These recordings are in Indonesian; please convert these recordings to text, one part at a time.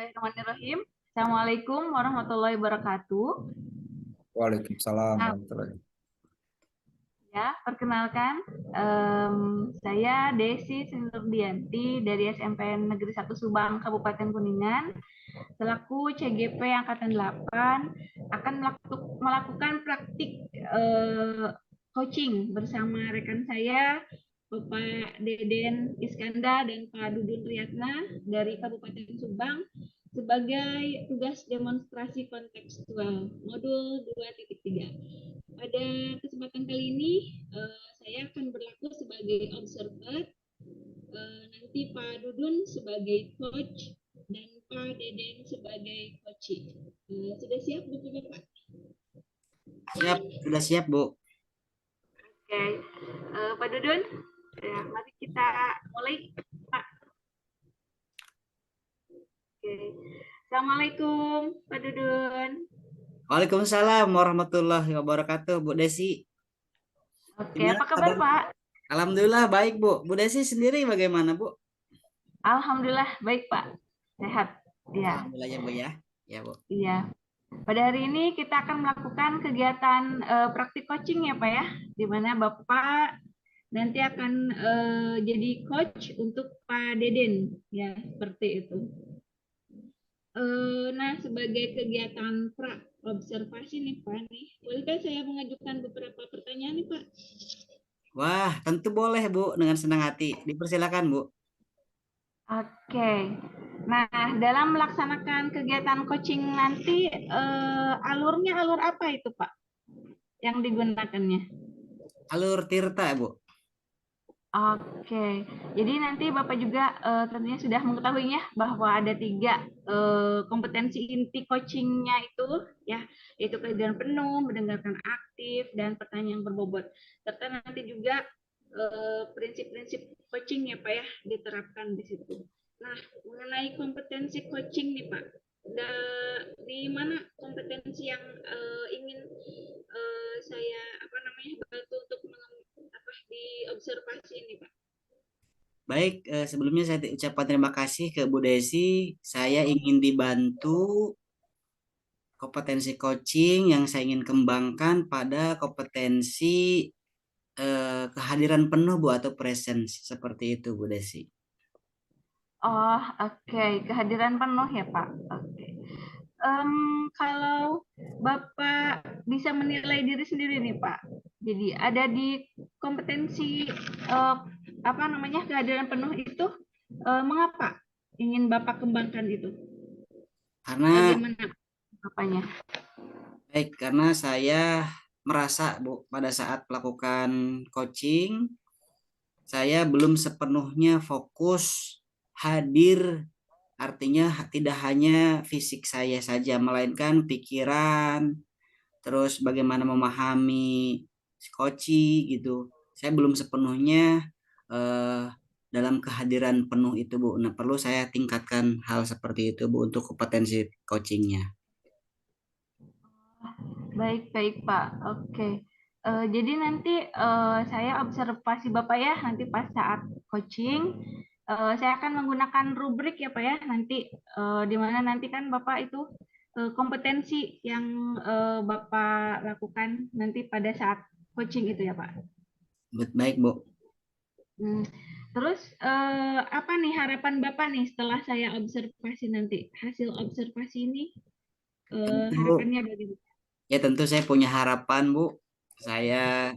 Bismillahirrahmanirrahim. Assalamualaikum warahmatullahi wabarakatuh. Waalaikumsalam Nah, warahmatullahi. ya, perkenalkan, saya Desi Sinurdianti dari SMPN Negeri 1 Subang, Kabupaten Kuningan, selaku CGP Angkatan 8, akan melakukan praktik coaching bersama rekan saya, Bapak Deden Iskandar dan Pak Dudun Riyatna dari Kabupaten Subang sebagai tugas demonstrasi kontekstual modul 2.3. Pada kesempatan kali ini saya akan berlaku sebagai observer, nanti Pak Dudun sebagai coach dan Pak Deden sebagai coaching. Sudah siap Bapak-Bapak? Siap, sudah siap, Bu. Oke, Pak Dudun, ya, mari kita mulai, Pak. Oke. Assalamualaikum, Pak Dudun. Waalaikumsalam warahmatullahi wabarakatuh, Bu Desi. Oke, Gimana apa kabar, Pak? Alhamdulillah baik, Bu. Bu Desi sendiri bagaimana, Bu? Alhamdulillah baik, Pak. Sehat. Ya. Alhamdulillah ya, Bu ya. Ya, Bu. Iya. Pada hari ini kita akan melakukan kegiatan praktik coaching ya Pak ya, di mana Bapak nanti akan jadi coach untuk Pak Deden ya, seperti itu. Nah, sebagai kegiatan pra observasi nih Pak nih, bolehkah saya mengajukan beberapa pertanyaan nih Pak? Wah, tentu boleh, Bu, dengan senang hati. Dipersilakan, Bu. Oke. Nah, dalam melaksanakan kegiatan coaching nanti alurnya alur apa itu Pak yang digunakannya? Alur Tirta, Bu. Oke, jadi nanti Bapak juga tentunya sudah mengetahuinya bahwa ada 3 kompetensi inti coachingnya itu ya, yaitu kehadiran penuh, mendengarkan aktif, dan pertanyaan yang berbobot. Serta nanti juga prinsip-prinsip coaching ya Pak ya diterapkan di situ. Nah, mengenai kompetensi coaching nih Pak, di mana kompetensi yang ingin saya bantu untuk diobservasi ini Pak? Baik, sebelumnya saya ucapkan terima kasih ke Bu Desi. Saya ingin dibantu kompetensi coaching yang saya ingin kembangkan pada kompetensi kehadiran penuh, Bu, atau presence seperti itu, Bu Desi. Oh, oke. Kehadiran penuh ya, Pak. Oke. Kalau Bapak bisa menilai diri sendiri nih, Pak. Jadi ada di kompetensi kehadiran penuh itu mengapa ingin Bapak kembangkan itu? Karena Bagaimana Bapaknya? baik, karena saya merasa, Bu, pada saat melakukan coaching, saya belum sepenuhnya fokus hadir, artinya tidak hanya fisik saya saja, melainkan pikiran, terus bagaimana memahami coaching gitu. Saya belum sepenuhnya eh, dalam kehadiran penuh itu, Bu. Nah, perlu saya tingkatkan hal seperti itu, Bu, untuk kompetensi coachingnya. Baik, Pak. Oke. Jadi nanti saya observasi Bapak ya, nanti pas saat coaching, saya akan menggunakan rubrik ya Pak ya, nanti di mana nanti kan Bapak itu kompetensi yang Bapak lakukan nanti pada saat coaching itu ya Pak. Baik, Bu. Terus apa nih harapan Bapak nih setelah saya observasi nanti, hasil observasi ini harapannya bagaimana? Ya, tentu saya punya harapan, Bu. Saya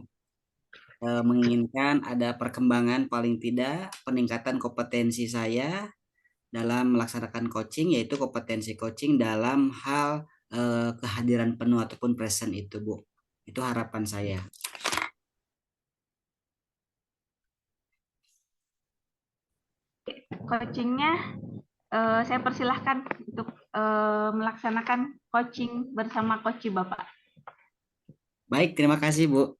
menginginkan ada perkembangan, paling tidak peningkatan kompetensi saya dalam melaksanakan coaching, yaitu kompetensi coaching dalam hal kehadiran penuh ataupun present itu, Bu. Itu harapan saya. Coachingnya saya persilahkan untuk melaksanakan coaching bersama coach Bapak. Baik, terima kasih, Bu.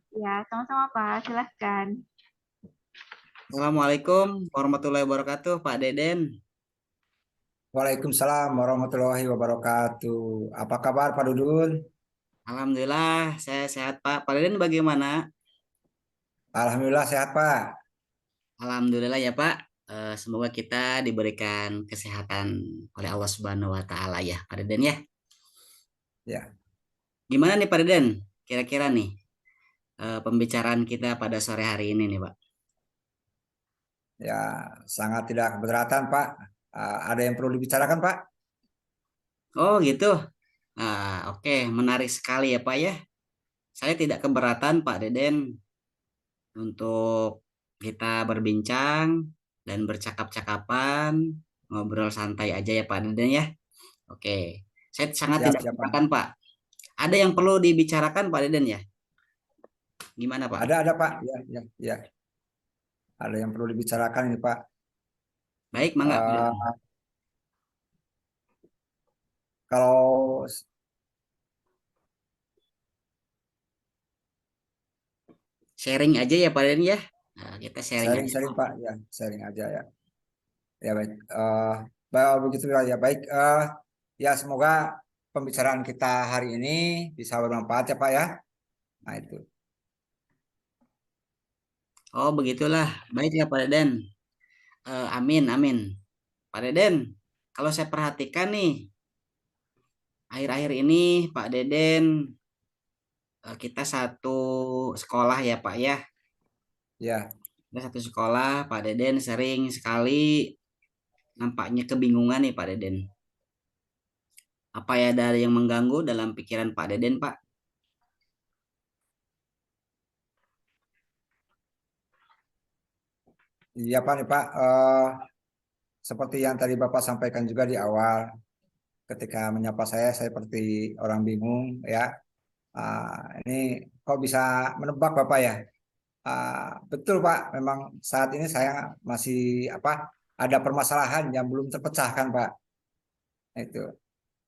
Ya, sama-sama Pak. Silahkan. Assalamualaikum warahmatullahi wabarakatuh, Pak Deden. Waalaikumsalam warahmatullahi wabarakatuh. Apa kabar Pak Dudun? Alhamdulillah, saya sehat, Pak. Pak Deden bagaimana? Alhamdulillah sehat Pak. Alhamdulillah ya, Pak. semoga kita diberikan kesehatan oleh Allah Subhanahu wa taala ya, Pak Deden ya. Ya, Gimana nih Pak Deden? Kira-kira nih pembicaraan kita pada sore hari ini nih, Pak. ya sangat tidak keberatan Pak. Ada yang perlu dibicarakan Pak? Oh gitu. Oke, menarik sekali ya Pak ya. Saya tidak keberatan Pak Deden untuk kita berbincang dan bercakap-cakapan, ngobrol santai aja ya Pak Deden ya. Oke, saya sangat Siap, tidak siap Pak. keberatan Pak. Ada yang perlu dibicarakan Pak Deden ya? Gimana Pak? Ada Pak. Ya, ya, ya. Ada yang perlu dibicarakan ini Pak. Baik, mangga Pak Deden. Eh, kalau Sharing aja ya Pak Deden ya. Nah, kita sharing aja. sharing-sharing Pak, ya sharing aja ya. Ya baik. Begitu ya baik. Ya semoga pembicaraan kita hari ini bisa bermanfaat ya Pak ya. Nah itu. Oh, begitulah. Baik ya Pak Deden. Amin, amin. Pak Deden, kalau saya perhatikan nih, akhir-akhir ini Pak Deden, kita satu sekolah ya Pak ya. Ya, Kita satu sekolah, Pak Deden sering sekali nampaknya kebingungan nih Pak Deden. Apa ya ada yang mengganggu dalam pikiran Pak Deden, Pak? iya Pak nih Pak. Seperti yang tadi Bapak sampaikan juga di awal, ketika menyapa saya seperti orang bingung ya. Ini kok bisa menebak Bapak ya? Betul Pak, memang saat ini saya masih apa? Ada permasalahan yang belum terpecahkan Pak. Itu.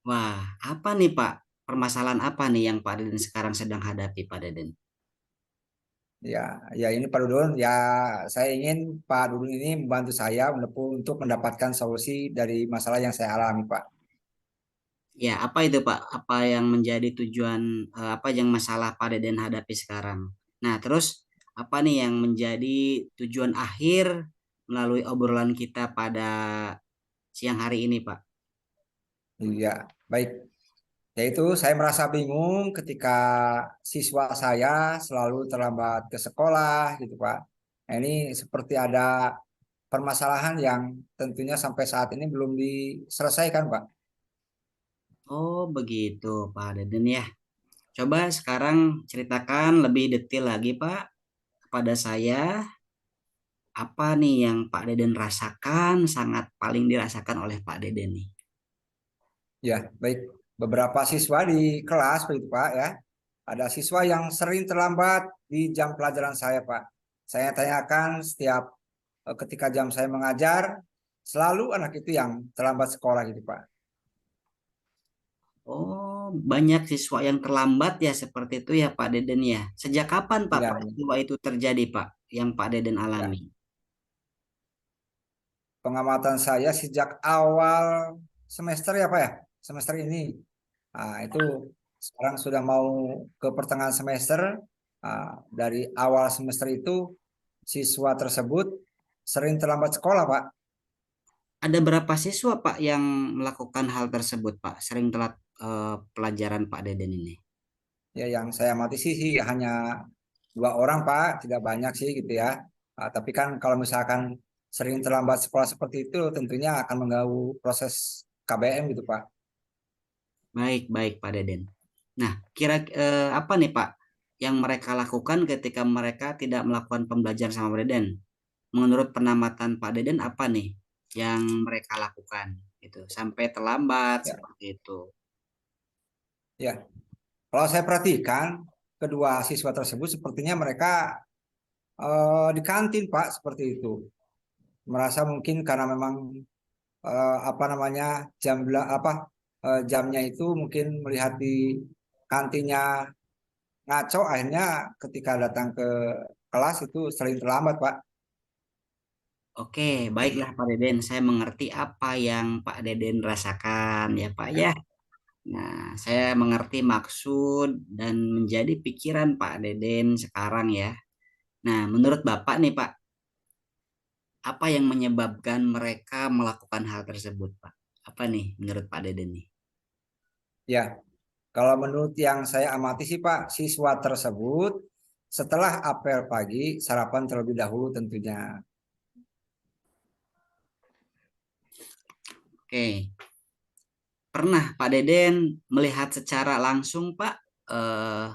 Wah, apa nih Pak? Permasalahan apa nih yang Pak Deden sekarang sedang hadapi, Pak Deden? Ya, ya ini Pak Dudun. Ya, saya ingin Pak Dudun ini membantu saya untuk mendapatkan solusi dari masalah yang saya alami Pak. Ya, apa itu Pak? Apa yang menjadi tujuan, apa yang masalah Pak Deden hadapi sekarang? Nah, terus apa nih yang menjadi tujuan akhir melalui obrolan kita pada siang hari ini, Pak? Iya, baik. Yaitu saya merasa bingung ketika siswa saya selalu terlambat ke sekolah gitu Pak. Nah, ini seperti ada permasalahan yang tentunya sampai saat ini belum diselesaikan Pak. Oh, begitu, Pak Deden ya. Coba sekarang ceritakan lebih detail lagi, Pak, kepada saya. Apa nih yang Pak Deden rasakan, sangat paling dirasakan oleh Pak Deden nih? Ya, baik. Beberapa siswa di kelas begitu Pak ya. Ada siswa yang sering terlambat di jam pelajaran saya Pak. Saya tanyakan setiap ketika jam saya mengajar, selalu anak itu yang terlambat sekolah gitu Pak. Oh, banyak siswa yang terlambat ya seperti itu ya Pak Deden ya. Sejak kapan Pak Ya, peristiwa itu terjadi Pak, yang Pak Deden ya. alami? Pengamatan saya sejak awal semester ya Pak ya, semester ini. Itu sekarang sudah mau ke pertengahan semester. Dari awal semester itu siswa tersebut sering terlambat sekolah Pak. Ada berapa siswa Pak yang melakukan hal tersebut Pak? Sering telat pelajaran Pak Deden ini? Ya yang saya amati sih hanya 2 orang Pak, tidak banyak sih gitu ya. Tapi kan kalau misalkan sering terlambat sekolah seperti itu tentunya akan mengganggu proses KBM gitu Pak. Baik, baik Pak Deden. Nah, apa nih Pak yang mereka lakukan ketika mereka tidak melakukan pembelajaran sama Pak Deden? Menurut pengamatan Pak Deden apa nih yang mereka lakukan gitu sampai terlambat Ya, seperti itu? ya. Kalau saya perhatikan kedua siswa tersebut sepertinya mereka di kantin Pak seperti itu. Merasa mungkin karena memang apa namanya jamnya itu mungkin melihat di kantinnya ngaco akhirnya ketika datang ke kelas itu sering terlambat Pak. Oke, baiklah Pak Deden, saya mengerti apa yang Pak Deden rasakan ya Pak Ya, ya. Nah, saya mengerti maksud dan menjadi pikiran Pak Deden sekarang ya. Nah, menurut Bapak nih Pak, apa yang menyebabkan mereka melakukan hal tersebut, Pak? Apa nih menurut Pak Deden nih? Ya, kalau menurut yang saya amati sih Pak, siswa tersebut setelah apel pagi sarapan terlebih dahulu tentunya. Oke, pernah Pak Deden melihat secara langsung Pak, eh,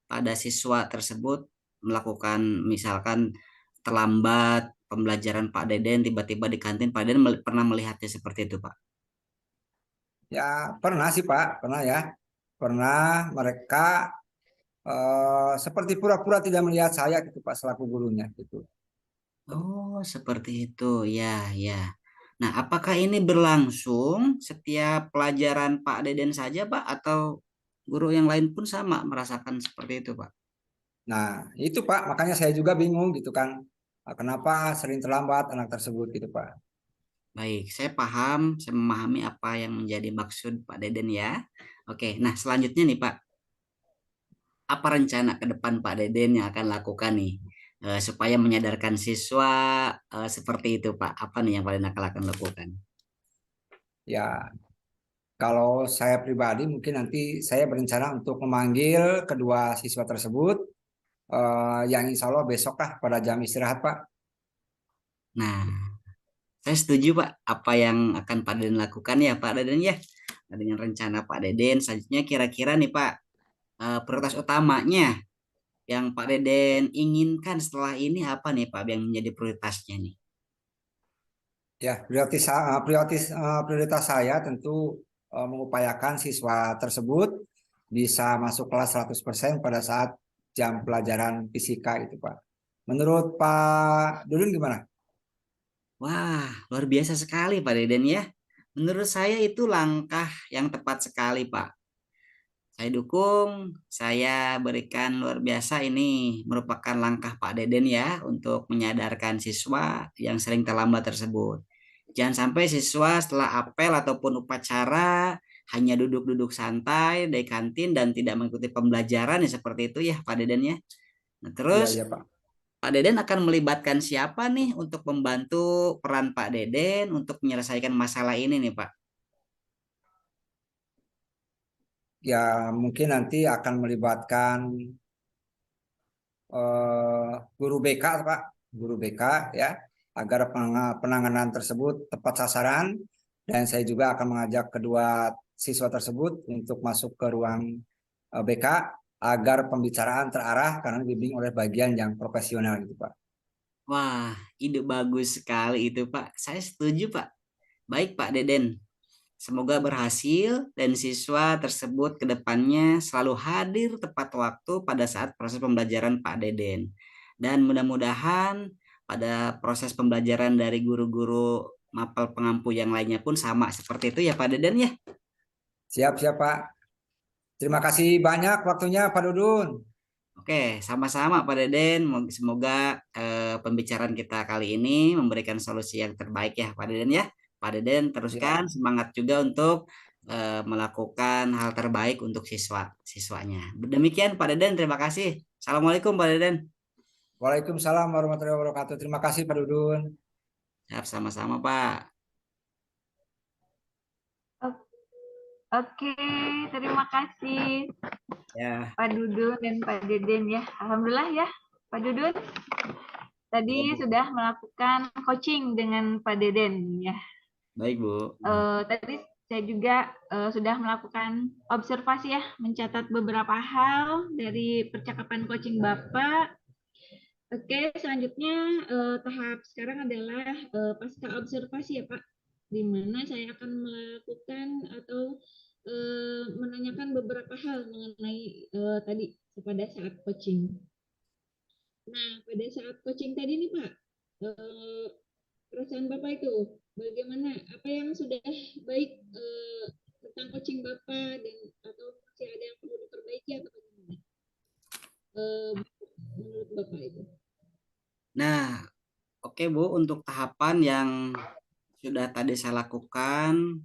pada siswa tersebut melakukan misalkan terlambat pembelajaran Pak Deden tiba-tiba di kantin Pak Deden pernah melihatnya seperti itu Pak? Ya pernah sih Pak, pernah ya. Pernah mereka seperti pura-pura tidak melihat saya gitu Pak selaku gurunya gitu. Oh, seperti itu. Ya, ya. Nah, apakah ini berlangsung setiap pelajaran Pak Deden saja, Pak, atau guru yang lain pun sama merasakan seperti itu, Pak? Nah itu Pak, makanya saya juga bingung gitu kan. Kenapa sering terlambat anak tersebut gitu Pak. Baik, saya paham, saya memahami apa yang menjadi maksud Pak Deden ya. Oke, nah selanjutnya nih, Pak, apa rencana ke depan Pak Deden yang akan lakukan nih supaya menyadarkan siswa seperti itu, Pak? Apa nih yang Pak Deden akan lakukan? Ya kalau saya pribadi mungkin nanti saya berencana untuk memanggil kedua siswa tersebut yang insya Allah besok lah pada jam istirahat Pak. Nah, saya setuju Pak, apa yang akan Pak Deden lakukan ya Pak Deden ya. Nah, dengan rencana Pak Deden, selanjutnya kira-kira nih Pak, prioritas utamanya yang Pak Deden inginkan setelah ini apa nih Pak yang menjadi prioritasnya nih? Ya, prioritas saya tentu mengupayakan siswa tersebut bisa masuk kelas 100% pada saat jam pelajaran fisika itu, Pak. Menurut Pak Dudun gimana? Wah, luar biasa sekali Pak Deden ya. Menurut saya itu langkah yang tepat sekali Pak. Saya dukung, saya berikan luar biasa ini merupakan langkah Pak Deden ya untuk menyadarkan siswa yang sering terlambat tersebut. Jangan sampai siswa setelah apel ataupun upacara hanya duduk-duduk santai di kantin dan tidak mengikuti pembelajaran ya seperti itu ya Pak Deden ya. Nah, Iya, terus iya, Pak. Pak Deden akan melibatkan siapa nih untuk membantu peran Pak Deden untuk menyelesaikan masalah ini nih Pak? Ya, mungkin nanti akan melibatkan eh, guru BK, Pak. Guru BK ya, agar penanganan tersebut tepat sasaran dan saya juga akan mengajak kedua siswa tersebut untuk masuk ke ruang BK agar pembicaraan terarah karena dibimbing oleh bagian yang profesional gitu Pak. Wah, ide bagus sekali itu Pak. Saya setuju Pak. Baik Pak Deden. Semoga berhasil dan siswa tersebut ke depannya selalu hadir tepat waktu pada saat proses pembelajaran Pak Deden. Dan mudah-mudahan pada proses pembelajaran dari guru-guru mapel pengampu yang lainnya pun sama seperti itu ya Pak Deden ya. Siap, siap Pak. Terima kasih banyak waktunya Pak Dudun. Oke, sama-sama Pak Deden. Semoga pembicaraan kita kali ini memberikan solusi yang terbaik ya Pak Deden ya. Pak Deden teruskan Ya. semangat juga untuk melakukan hal terbaik untuk siswanya. Demikian Pak Deden, terima kasih. Assalamualaikum Pak Deden. Waalaikumsalam warahmatullahi wabarakatuh. Terima kasih Pak Dudun. Siap, sama-sama Pak. Oke, terima kasih Ya, Pak Dudun dan Pak Deden ya. Alhamdulillah ya, Pak Dudun tadi ya Bu. sudah melakukan coaching dengan Pak Deden ya. Baik Bu. Tadi saya juga sudah melakukan observasi ya, mencatat beberapa hal dari percakapan coaching Bapak. Oke, selanjutnya tahap sekarang adalah pasca observasi ya Pak, di mana saya akan melakukan atau menanyakan beberapa hal mengenai tadi pada saat coaching. Nah, pada saat coaching tadi nih Pak, eh, perasaan Bapak itu bagaimana? Apa yang sudah baik tentang coaching Bapak dan atau masih ada yang perlu diperbaiki atau bagaimana? Eh, menurut Bapak itu? Nah, oke Bu, untuk tahapan yang sudah tadi saya lakukan,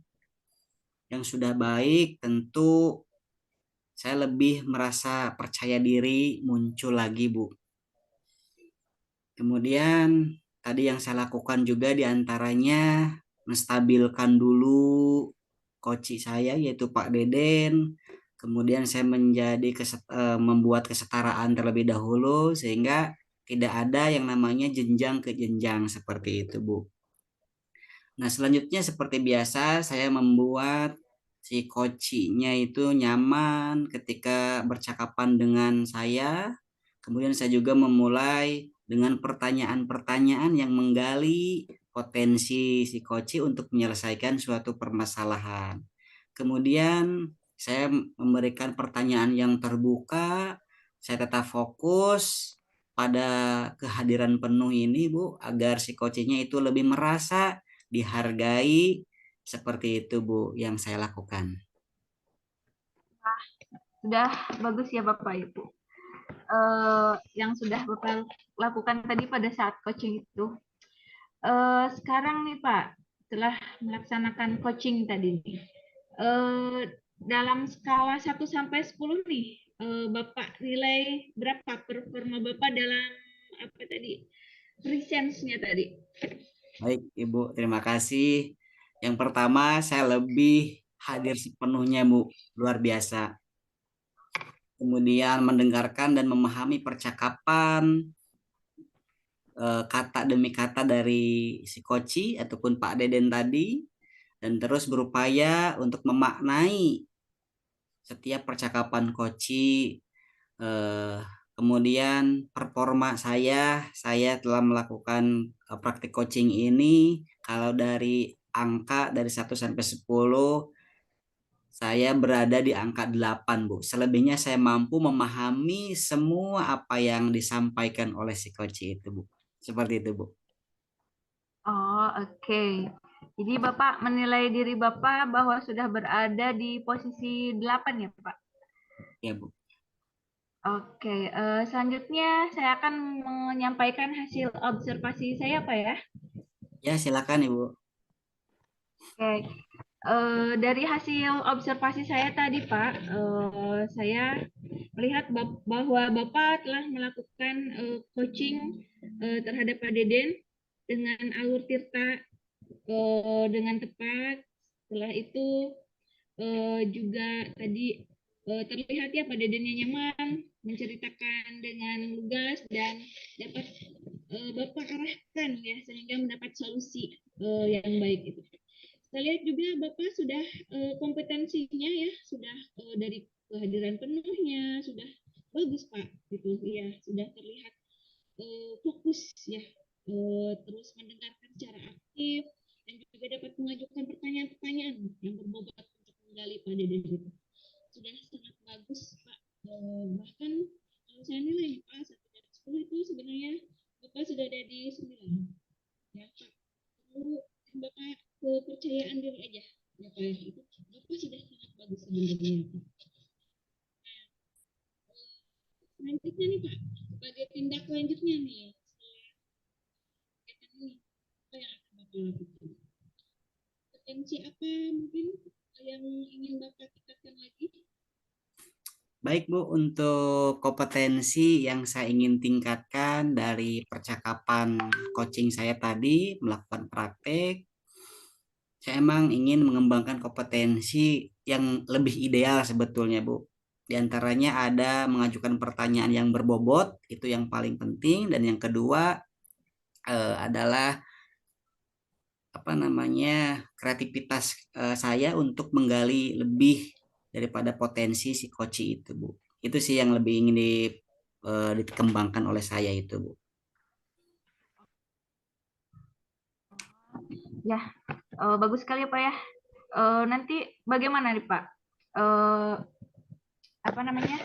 yang sudah baik, tentu saya lebih merasa percaya diri muncul lagi, Bu. Kemudian tadi yang saya lakukan juga diantaranya menstabilkan dulu coach saya yaitu Pak Deden. Kemudian saya membuat kesetaraan terlebih dahulu sehingga tidak ada yang namanya jenjang ke jenjang seperti itu, Bu. Nah, selanjutnya seperti biasa saya membuat si coachnya itu nyaman ketika bercakapan dengan saya. Kemudian saya juga memulai dengan pertanyaan-pertanyaan yang menggali potensi si coach untuk menyelesaikan suatu permasalahan. Kemudian saya memberikan pertanyaan yang terbuka, saya tetap fokus pada kehadiran penuh ini, Bu, agar si coachnya itu lebih merasa dihargai. Seperti itu, Bu, yang saya lakukan. Sudah bagus ya Bapak Ibu. Yang sudah Bapak lakukan tadi pada saat coaching itu. Sekarang nih Pak, setelah melaksanakan coaching tadi nih, dalam skala 1 sampai 10 nih, Bapak nilai berapa performa Bapak dalam apa tadi? Presence-nya tadi. Baik, Ibu, terima kasih. Yang pertama, saya lebih hadir sepenuhnya, Bu. Luar biasa. Kemudian mendengarkan dan memahami percakapan kata demi kata dari si Koci ataupun Pak Deden tadi, dan terus berupaya untuk memaknai setiap percakapan Koci. Kemudian performa saya telah melakukan praktik coaching ini. Kalau dari angka dari 1 sampai 10, saya berada di angka 8, Bu. Selebihnya saya mampu memahami semua apa yang disampaikan oleh si coach itu, Bu. Seperti itu, Bu. Oh, oke. Jadi Bapak menilai diri Bapak bahwa sudah berada di posisi 8 ya, Pak? Ya, Bu. Oke, selanjutnya saya akan menyampaikan hasil observasi saya, Pak ya. Ya, silakan, Ibu. Oke, dari hasil observasi saya tadi, Pak, saya melihat bahwa Bapak telah melakukan coaching terhadap Pak Deden dengan alur tirta dengan tepat. Setelah itu juga tadi terlihat ya Pak Dedennya nyaman menceritakan dengan lugas dan dapat Bapak arahkan ya sehingga mendapat solusi yang baik itu. Kita lihat juga Bapak sudah kompetensinya ya sudah dari kehadiran penuhnya sudah bagus Pak gitu ya sudah terlihat fokus ya terus mendengarkan secara aktif dan juga dapat mengajukan pertanyaan-pertanyaan yang berbobot untuk menggali pada diri itu sudah sangat bagus Pak bahkan kalau saya nilai Pak 1 dari 10 itu sebenarnya Bapak sudah ada di 9 ya Pak perlu Bapak kepercayaan diri aja ya Pak itu Bapak sudah sangat bagus sebenarnya Pak. Selanjutnya nih Pak sebagai tindak lanjutnya nih apa yang akan Bapak lakukan potensi apa mungkin yang ingin Bapak tingkatkan lagi? Baik, Bu, untuk kompetensi yang saya ingin tingkatkan dari percakapan coaching saya tadi, melakukan praktek, saya emang ingin mengembangkan kompetensi yang lebih ideal sebetulnya, Bu. Di antaranya ada mengajukan pertanyaan yang berbobot, itu yang paling penting, dan yang kedua adalah kreativitas saya untuk menggali lebih daripada potensi si coach itu, Bu. Itu sih yang lebih ingin dikembangkan oleh saya itu, Bu. Ya, bagus sekali Pak ya. Nanti bagaimana nih Pak? Apa namanya?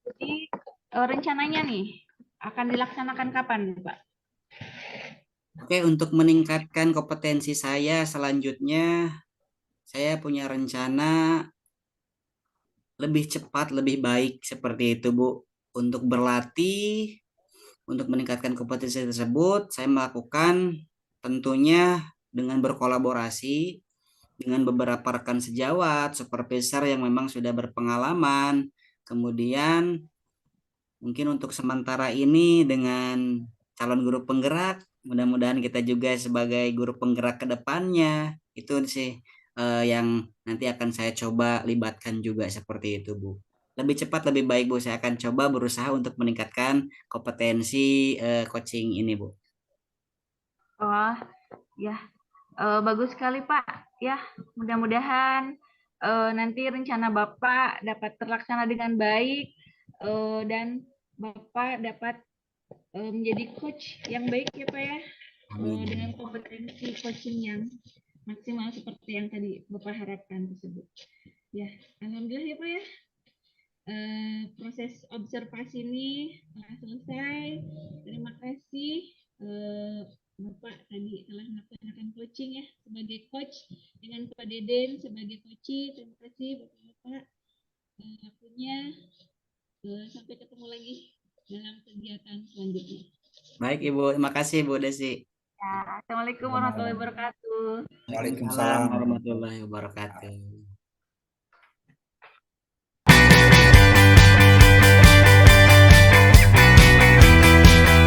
Jadi rencananya nih akan dilaksanakan kapan nih Pak? Oke, untuk meningkatkan kompetensi saya selanjutnya, saya punya rencana lebih cepat, lebih baik seperti itu, Bu. Untuk berlatih, untuk meningkatkan kompetensi tersebut, saya melakukan tentunya dengan berkolaborasi dengan beberapa rekan sejawat, supervisor yang memang sudah berpengalaman. Kemudian mungkin untuk sementara ini dengan calon guru penggerak mudah-mudahan kita juga sebagai guru penggerak ke depannya itu sih yang nanti akan saya coba libatkan juga seperti itu, Bu. Lebih cepat lebih baik, Bu. Saya akan coba berusaha untuk meningkatkan kompetensi coaching ini, Bu. Wah, ya, bagus sekali Pak. Ya, mudah-mudahan nanti rencana Bapak dapat terlaksana dengan baik dan Bapak dapat menjadi coach yang baik ya Pak ya, dengan Amin. kompetensi coaching yang maksimal seperti yang tadi Bapak harapkan tersebut. Ya, alhamdulillah ya Pak ya. Proses observasi ini telah selesai. Terima kasih Bapak tadi telah melaksanakan coaching ya sebagai coach dengan Pak Deden sebagai coach. Terima kasih Bapak-bapak waktunya. Sampai ketemu lagi dalam kegiatan selanjutnya. Baik, Ibu. Terima kasih, Bu Desi. Ya, Assalamualaikum warahmatullahi wabarakatuh. Waalaikumsalam Waalaikumsalam. warahmatullahi wabarakatuh.